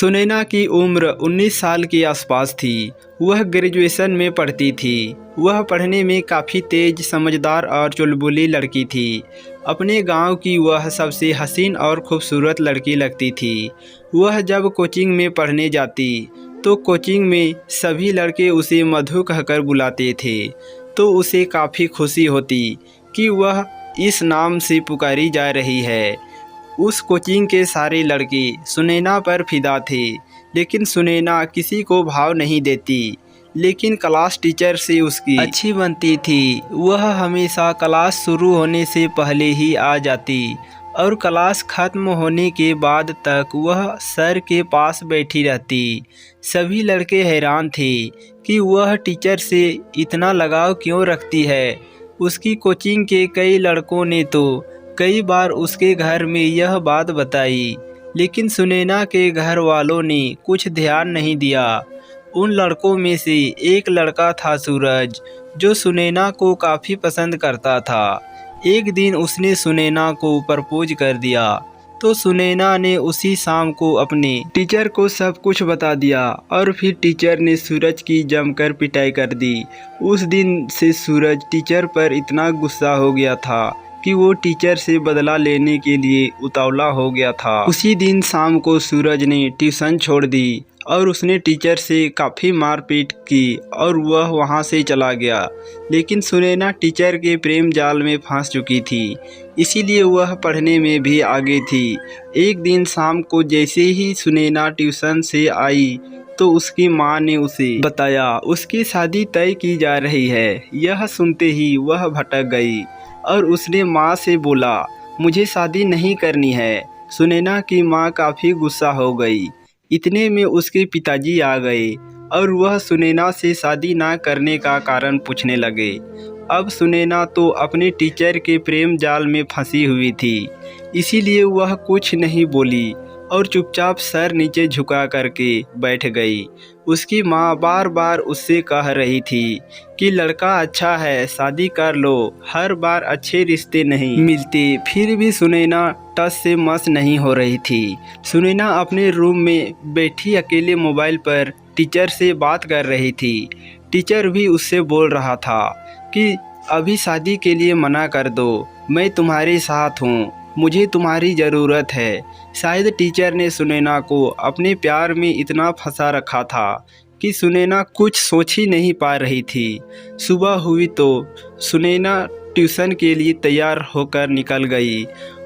सुनैना की उम्र 19 साल के आसपास थी। वह ग्रेजुएशन में पढ़ती थी। वह पढ़ने में काफ़ी तेज, समझदार और चुलबुली लड़की थी। अपने गांव की वह सबसे हसीन और खूबसूरत लड़की लगती थी। वह जब कोचिंग में पढ़ने जाती तो कोचिंग में सभी लड़के उसे मधु कहकर बुलाते थे, तो उसे काफ़ी खुशी होती कि वह इस नाम से पुकारी जा रही है। उस कोचिंग के सारे लड़के सुनैना पर फिदा थे, लेकिन सुनैना किसी को भाव नहीं देती। लेकिन क्लास टीचर से उसकी अच्छी बनती थी। वह हमेशा क्लास शुरू होने से पहले ही आ जाती और क्लास खत्म होने के बाद तक वह सर के पास बैठी रहती। सभी लड़के हैरान थे कि वह टीचर से इतना लगाव क्यों रखती है। उसकी कोचिंग के कई लड़कों ने तो कई बार उसके घर में यह बात बताई, लेकिन सुनैना के घर वालों ने कुछ ध्यान नहीं दिया। उन लड़कों में से एक लड़का था सूरज, जो सुनैना को काफ़ी पसंद करता था। एक दिन उसने सुनैना को प्रपोज कर दिया, तो सुनैना ने उसी शाम को अपने टीचर को सब कुछ बता दिया और फिर टीचर ने सूरज की जमकर पिटाई कर दी। उस दिन से सूरज टीचर पर इतना गुस्सा हो गया था कि वो टीचर से बदला लेने के लिए उतावला हो गया था। उसी दिन शाम को सूरज ने ट्यूशन छोड़ दी और उसने टीचर से काफ़ी मारपीट की और वह वहाँ से चला गया। लेकिन सुनैना टीचर के प्रेम जाल में फंस चुकी थी, इसीलिए वह पढ़ने में भी आगे थी। एक दिन शाम को जैसे ही सुनैना ट्यूशन से आई तो उसकी माँ ने उसे बताया उसकी शादी तय की जा रही है। यह सुनते ही वह भटक गई और उसने माँ से बोला, मुझे शादी नहीं करनी है। सुनैना की माँ काफ़ी गुस्सा हो गई। इतने में उसके पिताजी आ गए और वह सुनैना से शादी ना करने का कारण पूछने लगे। अब सुनैना तो अपने टीचर के प्रेम जाल में फंसी हुई थी, इसीलिए वह कुछ नहीं बोली और चुपचाप सर नीचे झुका करके बैठ गई। उसकी माँ बार बार उससे कह रही थी कि लड़का अच्छा है, शादी कर लो, हर बार अच्छे रिश्ते नहीं मिलते। फिर भी सुनैना टस से मस नहीं हो रही थी। सुनैना अपने रूम में बैठी अकेले मोबाइल पर टीचर से बात कर रही थी। टीचर भी उससे बोल रहा था कि अभी शादी के लिए मना कर दो, मैं तुम्हारे साथ हूँ, मुझे तुम्हारी ज़रूरत है। शायद टीचर ने सुनैना को अपने प्यार में इतना फंसा रखा था कि सुनैना कुछ सोच ही नहीं पा रही थी। सुबह हुई तो सुनैना ट्यूशन के लिए तैयार होकर निकल गई।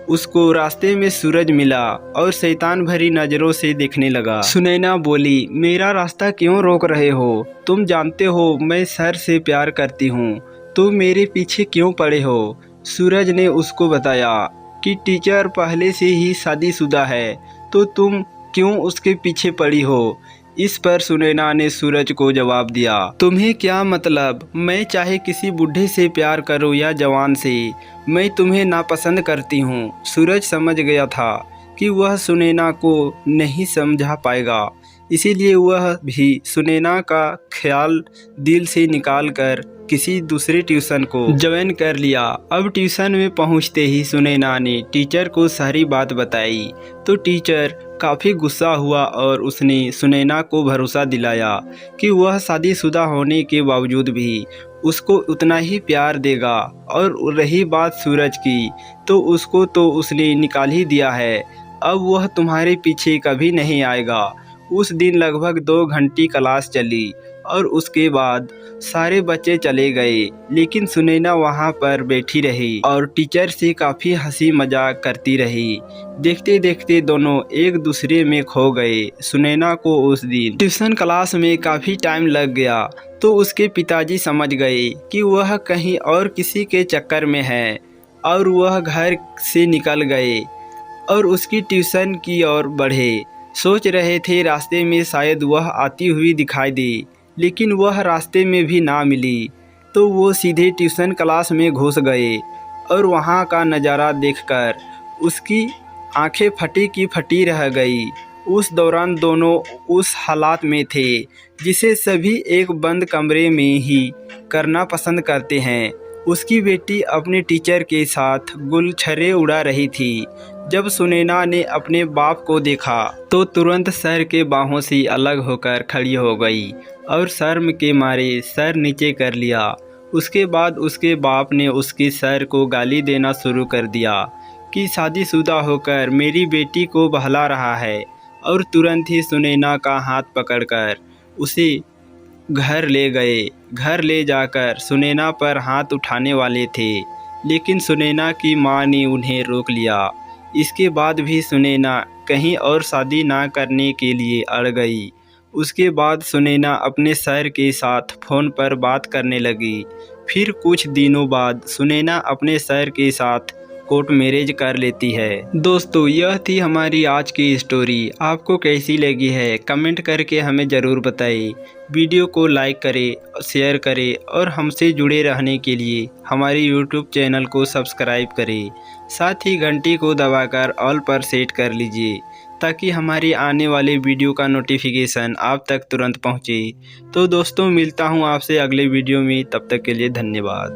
उसको रास्ते में सूरज मिला और शैतान भरी नज़रों से देखने लगा। सुनैना बोली, मेरा रास्ता क्यों रोक रहे हो? तुम जानते हो मैं सर से प्यार करती हूँ, तुम मेरे पीछे क्यों पड़े हो? सूरज ने उसको बताया कि टीचर पहले से ही शादीशुदा है, तो तुम क्यों उसके पीछे पड़ी हो? इस पर सुनैना ने सूरज को जवाब दिया, तुम्हें क्या मतलब? मैं चाहे किसी बूढ़े से प्यार करूं या जवान से, मैं तुम्हें नापसंद करती हूं। सूरज समझ गया था कि वह सुनैना को नहीं समझा पाएगा, इसीलिए वह भी सुनैना का ख्याल दिल से निकाल कर किसी दूसरे ट्यूशन को ज्वाइन कर लिया। अब ट्यूशन में पहुंचते ही सुनैना ने टीचर को सारी बात बताई, तो टीचर काफ़ी गुस्सा हुआ और उसने सुनैना को भरोसा दिलाया कि वह शादीशुदा होने के बावजूद भी उसको उतना ही प्यार देगा। और रही बात सूरज की, तो उसको तो उसने निकाल ही दिया है, अब वह तुम्हारे पीछे कभी नहीं आएगा। उस दिन लगभग 2 घंटे क्लास चली और उसके बाद सारे बच्चे चले गए, लेकिन सुनैना वहाँ पर बैठी रही और टीचर से काफ़ी हंसी मजाक करती रही। देखते देखते दोनों एक दूसरे में खो गए। सुनैना को उस दिन ट्यूशन क्लास में काफ़ी टाइम लग गया, तो उसके पिताजी समझ गए कि वह कहीं और किसी के चक्कर में है और वह घर से निकल गए और उसकी ट्यूशन की ओर बढ़े। सोच रहे थे रास्ते में शायद वह आती हुई दिखाई दे, लेकिन वह रास्ते में भी ना मिली, तो वो सीधे ट्यूशन क्लास में घुस गए और वहाँ का नज़ारा देखकर उसकी आंखें फटी की फटी रह गई। उस दौरान दोनों उस हालात में थे जिसे सभी एक बंद कमरे में ही करना पसंद करते हैं। उसकी बेटी अपने टीचर के साथ गुलछर्रे उड़ा रही थी। जब सुनैना ने अपने बाप को देखा तो तुरंत सर के बाहों से अलग होकर खड़ी हो गई और शर्म के मारे सर नीचे कर लिया। उसके बाद उसके बाप ने उसके सर को गाली देना शुरू कर दिया कि शादीशुदा होकर मेरी बेटी को बहला रहा है, और तुरंत ही सुनैना का हाथ पकड़कर उसे घर ले गए। घर ले जाकर सुनैना पर हाथ उठाने वाले थे, लेकिन सुनैना की मां ने उन्हें रोक लिया। इसके बाद भी सुनैना कहीं और शादी ना करने के लिए अड़ गई। उसके बाद सुनैना अपने सर के साथ फ़ोन पर बात करने लगी। फिर कुछ दिनों बाद सुनैना अपने सर के साथ कोर्ट मैरिज कर लेती है। दोस्तों, यह थी हमारी आज की स्टोरी। आपको कैसी लगी है कमेंट करके हमें ज़रूर बताइए। वीडियो को लाइक करें, शेयर करें और हमसे जुड़े रहने के लिए हमारे यूट्यूब चैनल को सब्सक्राइब करें। साथ ही घंटी को दबाकर ऑल पर सेट कर लीजिए ताकि हमारी आने वाले वीडियो का नोटिफिकेशन आप तक तुरंत पहुंचे। तो दोस्तों, मिलता हूं आपसे अगले वीडियो में। तब तक के लिए धन्यवाद।